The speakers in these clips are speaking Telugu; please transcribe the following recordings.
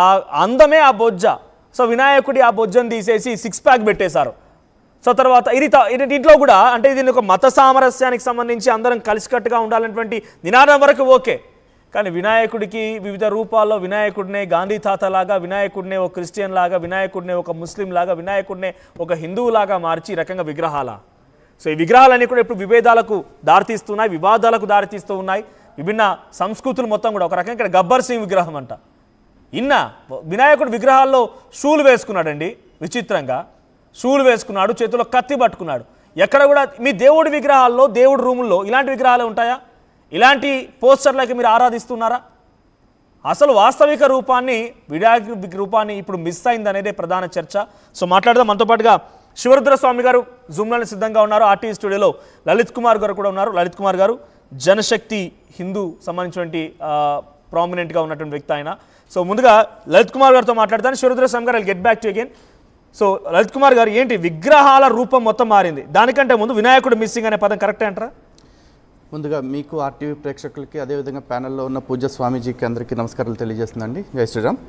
ఆ అందమే ఆ బొజ్జ. సో వినాయకుడి ఆ బొజ్జను తీసేసి 6 ప్యాక్ పెట్టేశారు. సో తర్వాత ఇది దీంట్లో కూడా అంటే ఇది ఒక మత సామరస్యానికి సంబంధించి అందరం కలిసికట్టుగా ఉండాలనేటువంటి నినాదం వరకు ఓకే. కానీ వినాయకుడికి వివిధ రూపాల్లో వినాయకుడినే గాంధీ తాతలాగా, వినాయకుడినే ఒక క్రిస్టియన్ లాగా, వినాయకుడినే ఒక ముస్లిం లాగా, వినాయకుడినే ఒక హిందువులాగా మార్చి ఈ రకంగా విగ్రహాల. సో ఈ విగ్రహాలన్నీ కూడా ఇప్పుడు విభేదాలకు దారితీస్తున్నాయి, వివాదాలకు దారితీస్తూ ఉన్నాయి. విభిన్న సంస్కృతులు మొత్తం కూడా ఒక రకంగా ఇక్కడ గబ్బర్ సింగ్ విగ్రహం అంట. వినాయకుడు విగ్రహాల్లో షూలు వేసుకున్నాడండి, విచిత్రంగా షూలు వేసుకున్నాడు, చేతిలో కత్తి పట్టుకున్నాడు. ఎక్కడ కూడా మీ దేవుడి విగ్రహాల్లో, దేవుడి రూముల్లో ఇలాంటి విగ్రహాలు ఉంటాయా? ఇలాంటి పోస్టర్లకి మీరు ఆరాధిస్తున్నారా? అసలు వాస్తవిక రూపాన్ని, వినాయకుడి రూపాన్ని ఇప్పుడు మిస్ అయింది అనేదే ప్రధాన చర్చ. సో మాట్లాడదాం. మనతో పాటుగా శివరుద్రస్వామి గారు జూమ్లోనే సిద్ధంగా ఉన్నారు. ఆర్టీవీ స్టూడియోలో లలిత్ కుమార్ గారు కూడా ఉన్నారు. లలిత్ కుమార్ గారు జనశక్తి హిందూ సంబంధించినటువంటి ప్రామినెంట్గా ఉన్నటువంటి వ్యక్తి ఆయన. సో ముందుగా లలిత్ కుమార్ గారితో మాట్లాడతాను. శివరుద్రస్వామి గారు get back to again. So Lalit Kumar గారు, ఏంటి విగ్రహాల రూపం మొత్తం మారింది, దానికంటే ముందు వినాయకుడు మిస్సింగ్ అనే పదం కరెక్టే అంటారా? ముందుగా మీకు ఆర్టీవీ ప్రేక్షకులకి, అదేవిధంగా ప్యానెల్లో ఉన్న పూజ్య స్వామీజీకి అందరికీ నమస్కారాలు తెలియజేస్తుందండి. జై శ్రీరామ్.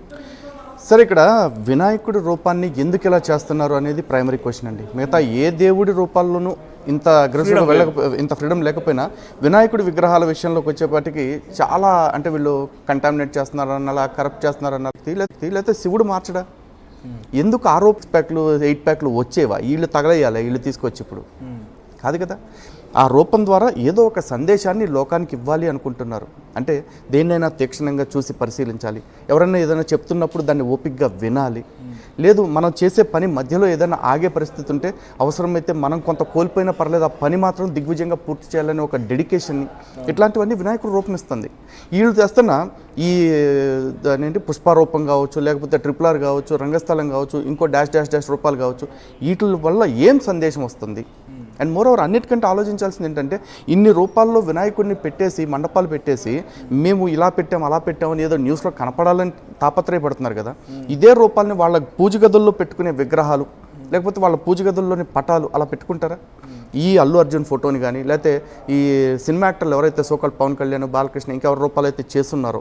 సరే, ఇక్కడ వినాయకుడి రూపాన్ని ఎందుకు ఇలా చేస్తున్నారు అనేది ప్రైమరీ క్వశ్చన్ అండి. మిగతా ఏ దేవుడి రూపాల్లోనూ ఇంత అగ్రెసివ్గా ఇంత ఫ్రీడమ్ లేకపోయినా వినాయకుడి విగ్రహాల విషయంలోకి వచ్చేపాటికి చాలా అంటే వీళ్ళు కంటామినేట్ చేస్తున్నారన్న, కరప్ట్ చేస్తున్నారన్న, లేకపోతే శివుడు మార్చడా? ఎందుకు 6 ప్యాక్లు 8 ప్యాక్లు వచ్చేవా? వీళ్ళు తగలయ్యాలి, వీళ్ళు తీసుకొచ్చి ఇప్పుడు కాదు కదా. ఆ రూపం ద్వారా ఏదో ఒక సందేశాన్ని లోకానికి ఇవ్వాలి అనుకుంటున్నారు. అంటే దేన్నైనా తీక్షణంగా చూసి పరిశీలించాలి. ఎవరైనా ఏదైనా చెప్తున్నప్పుడు దాన్ని ఓపికగా వినాలి. లేదు, మనం చేసే పని మధ్యలో ఏదైనా ఆగే పరిస్థితి ఉంటే అవసరమైతే మనం కొంత కోల్పోయినా పర్లేదు, ఆ పని మాత్రం దిగ్విజయంగా పూర్తి చేయాలని ఒక డెడికేషన్ని, ఇట్లాంటివన్నీ వినాయకుడు రూపమిస్తుంది. వీళ్ళు చేస్తున్న ఈ ఏంటి పుష్పారూపం కావచ్చు, లేకపోతే RRR కావచ్చు, రంగస్థలం కావచ్చు, ఇంకో డాష్ రూపాలు కావచ్చు, వీటి వల్ల ఏం సందేశం వస్తుంది? అండ్ మోరోవర్ అన్నిటికంటే ఆలోచించాల్సింది ఏంటంటే, ఇన్ని రూపాల్లో వినాయకుడిని పెట్టేసి, మండపాలు పెట్టేసి, మేము ఇలా పెట్టాం అలా పెట్టామని ఏదో న్యూస్లో కనపడాలని తాపత్రయపడుతున్నారు కదా. ఇదే రూపాలని వాళ్ళ పూజ గదుల్లో పెట్టుకునే విగ్రహాలు, లేకపోతే వాళ్ళ పూజ గదుల్లోని పటాలు అలా పెట్టుకుంటారా? ఈ అల్లు అర్జున్ ఫోటోని కానీ, లేకపోతే ఈ సినిమా యాక్టర్లు ఎవరైతే సోకాల్ పవన్ కళ్యాణ్, బాలకృష్ణ, ఇంకెవరి రూపాలు అయితే చేస్తున్నారో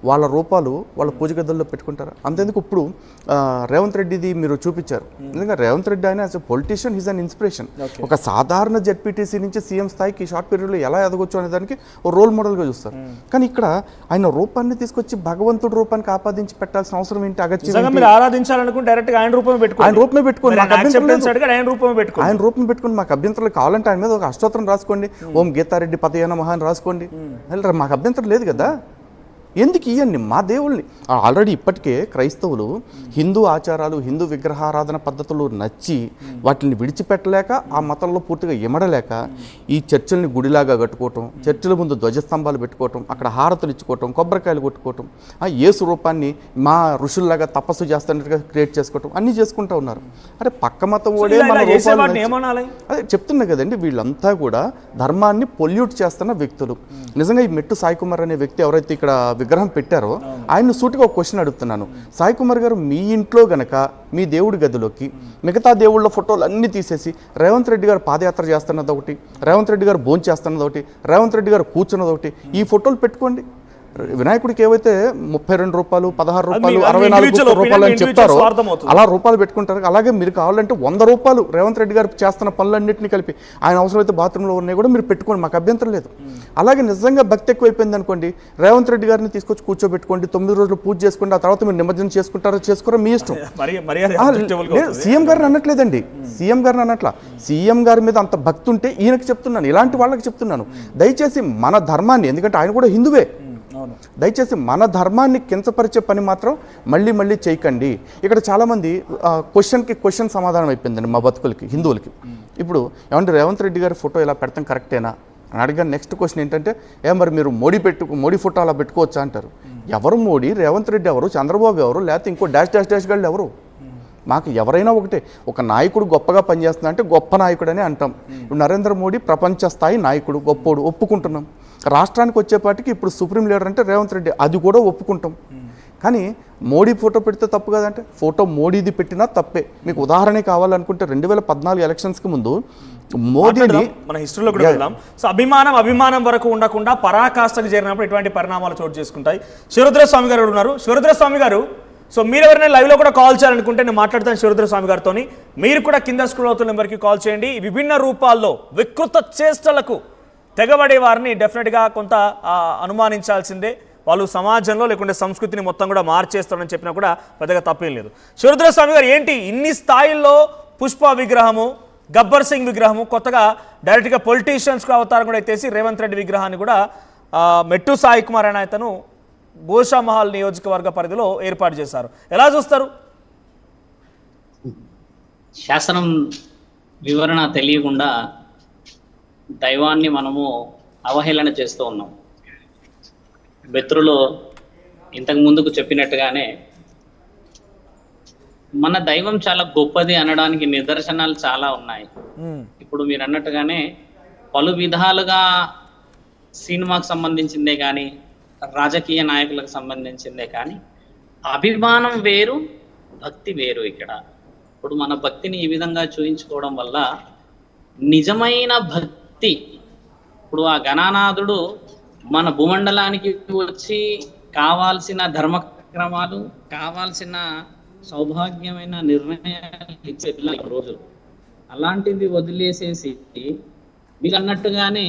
వాళ్ళ రూపాలు వాళ్ళ పూజ గదుల్లో పెట్టుకుంటారా? అంతేందుకు ఇప్పుడు రేవంత్ రెడ్డిది మీరు చూపించారు. ఎందుకంటే రేవంత్ రెడ్డి ఆయన as a politician is an inspiration. ఒక సాధారణ జెడ్పీటీసీ నుంచి సీఎం స్థాయికి షార్ట్ పీరియడ్లో ఎలా ఎదగొచ్చు అనే దానికి ఒక రోల్ మోడల్గా చూస్తారు. కానీ ఇక్కడ ఆయన రూపాన్ని తీసుకొచ్చి భగవంతుడి రూపానికి ఆపాదించి పెట్టాల్సిన అవసరం ఏంటి? అగత్యం ఆరాధించాలనుకుంటే డైరెక్ట్ ఆయన రూపమే పెట్టుకోండి, ఆయన రూపమే పెట్టుకుని మాకు అభ్యంతరం కావాలంటే ఆయన మీద ఒక అష్టోత్తరం రాసుకోండి, ఓం గీతారెడ్డి పతయ నమః అని రాసుకోండి, మాకు అభ్యంతరం లేదు కదా. ఎందుకు ఇవన్నీ మా దేవుళ్ళని? ఆల్రెడీ ఇప్పటికే క్రైస్తవులు హిందూ ఆచారాలు, హిందూ విగ్రహారాధన పద్ధతులు నచ్చి వాటిని విడిచిపెట్టలేక, ఆ మతంలో పూర్తిగా ఇమడలేక ఈ చర్చిల్ని గుడిలాగా కట్టుకోవటం, చర్చిల ముందు ధ్వజస్తంభాలు పెట్టుకోవటం, అక్కడ హారతులు ఇచ్చుకోవటం, కొబ్బరికాయలు కొట్టుకోవటం, యేసు రూపాన్ని మా ఋషుల్లాగా తపస్సు చేస్తున్నట్టుగా క్రియేట్ చేసుకోవటం అన్నీ చేసుకుంటూ ఉన్నారు. అరే పక్క మతం ఓడే అదే చెప్తున్నా కదండి. వీళ్ళంతా కూడా ధర్మాన్ని పొల్యూట్ చేస్తున్న వ్యక్తులు. నిజంగా ఈ మెట్టు సాయి కుమార్ అనే వ్యక్తి ఎవరైతే ఇక్కడ విగ్రహం పెట్టారో ఆయన సూటిగా ఒక క్వశ్చన్ అడుగుతున్నాను. సాయి కుమార్ గారు, మీ ఇంట్లో గనక మీ దేవుడి గదిలోకి మిగతా దేవుళ్ళ ఫోటోలు అన్నీ తీసేసి రేవంత్ రెడ్డి గారు పాదయాత్ర చేస్తున్నది ఒకటి, రేవంత్ రెడ్డి గారు భోజనం చేస్తున్నది ఒకటి, రేవంత్ రెడ్డి గారు కూర్చున్నది ఒకటి, ఈ ఫోటోలు పెట్టుకోండి. వినాయకుడికి ఏవైతే 32 రూపాయలు, 16 రూపాయలు, 64 రూపాయలు అని చెప్తారో అలా రూపాయలు పెట్టుకుంటారు. అలాగే మీరు కావాలంటే 100 రూపాయలు రేవంత్ రెడ్డి గారు చేస్తున్న పనులన్నింటినీ కలిపి ఆయన అవసరమైతే బాత్రూంలో ఉన్నాయి కూడా మీరు పెట్టుకోండి, మాకు అభ్యంతరం లేదు. అలాగే నిజంగా భక్తి ఎక్కువైపోయింది అనుకోండి, రేవంత్ రెడ్డి గారిని తీసుకొచ్చి కూర్చోబెట్టుకోండి, 9 రోజులు పూజ చేసుకోండి, ఆ తర్వాత మీరు నిమజ్జనం చేసుకుంటారో చేసుకోరో మీ ఇష్టం. సీఎం గారిని అనట్లేదండి, సీఎం గారిని అనట్లా. సీఎం గారి మీద అంత భక్తి ఉంటే ఈయనకి చెప్తున్నాను, ఇలాంటి వాళ్ళకి చెప్తున్నాను, దయచేసి మన ధర్మాన్ని, ఎందుకంటే ఆయన కూడా హిందువే, దయచేసి మన ధర్మాన్ని కించపరిచే పని మాత్రం మళ్ళీ చేయకండి. ఇక్కడ చాలామంది క్వశ్చన్ సమాధానం అయిపోయిందండి మా బతుకులకి, హిందువులకి. ఇప్పుడు ఏమంటే రేవంత్ రెడ్డి గారి ఫోటో ఇలా పెడతాం కరెక్టేనా అని అడిగాను. నెక్స్ట్ క్వశ్చన్ ఏంటంటే, మరి మీరు మోడీ ఫోటో అలా పెట్టుకోవచ్చా అంటారు. ఎవరు మోడీ? రేవంత్ రెడ్డి ఎవరు? చంద్రబాబు ఎవరు? లేకపోతే ఇంకో డాష్ గాళ్ళు ఎవరు? మాకు ఎవరైనా ఒకటే. ఒక నాయకుడు గొప్పగా పనిచేస్తున్నా అంటే గొప్ప నాయకుడు అని అంటాం. ఇప్పుడు నరేంద్ర మోడీ ప్రపంచ స్థాయి నాయకుడు, గొప్పోడు, ఒప్పుకుంటున్నాం. రాష్ట్రానికి వచ్చేపాటికి ఇప్పుడు సుప్రీం లీడర్ అంటే రేవంత్ రెడ్డి, అది కూడా ఒప్పుకుంటాం. కానీ మోడీ ఫోటో పెడితే తప్పు కదంటే, ఫోటో మోడీది పెట్టినా తప్పే. మీకు ఉదాహరణ కావాలనుకుంటే 2014 ఎలక్షన్స్కి ముందు మోదీని మన హిస్టరీలో కూడా వెళ్దాం. సో అభిమానం వరకు ఉండకుండా పరాకాష్ఠకు చేరినప్పుడు ఇటువంటి పరిణామాలు చోటు చేసుకుంటాయి. శివరుద్రస్వామి గారు ఉన్నారు. శివరుద్రస్వామి గారు, సో మీరు ఎవరైనా లైవ్లో కూడా కాల్ చేయాలనుకుంటే నేను మాట్లాడతాను శివరుద్ర స్వామి గారితో. మీరు కూడా కింద స్క్రోల్ అవుతున్న నెంబర్కి కాల్ చేయండి. విభిన్న రూపాల్లో వికృత చేష్టలకు తెగబడే వారిని డెఫినెట్గా కొంత అనుమానించాల్సిందే. వాళ్ళు సమాజంలో లేకుంటే సంస్కృతిని మొత్తం కూడా మార్చేస్తారని చెప్పినా కూడా పెద్దగా తప్పేం లేదు. శివరుద్ర స్వామి గారు, ఏంటి ఇన్ని స్థాయిల్లో పుష్ప విగ్రహము, గబ్బర్ సింగ్ విగ్రహము, కొత్తగా డైరెక్ట్గా పొలిటీషియన్స్కు అవతారం కూడా ఎత్తేసి రేవంత్ రెడ్డి విగ్రహాన్ని కూడా మెట్టు సాయి కుమార్ అనే అతను గోషామహల్ నియోజకవర్గ పరిధిలో ఏర్పాటు చేశారు. ఎలా చూస్తారు? శాసనం వివరణ తెలియకుండా దైవాన్ని మనము అవహేళన చేస్తూ ఉన్నాం. బెత్రులో ఇంతకు ముందుకు చెప్పినట్టుగానే మన దైవం చాలా గొప్పది అనడానికి నిదర్శనాలు చాలా ఉన్నాయి. ఇప్పుడు మీరు అన్నట్టుగానే పలు విధాలుగా సినిమాకు సంబంధించిందే కానీ, రాజకీయ నాయకులకు సంబంధించిందే కానీ, అభిమానం వేరు, భక్తి వేరు. ఇప్పుడు మన భక్తిని ఈ విధంగా చూయించుకోవడం వల్ల నిజమైన భక్తి, ఇప్పుడు ఆ గణానాథుడు మన భూమండలానికి వచ్చి కావాల్సిన ధర్మక్రమాలు, కావాల్సిన సౌభాగ్యమైన నిర్ణయాలు ఇచ్చే రోజు, అలాంటిది వదిలేసేసి మీరు అన్నట్టుగానే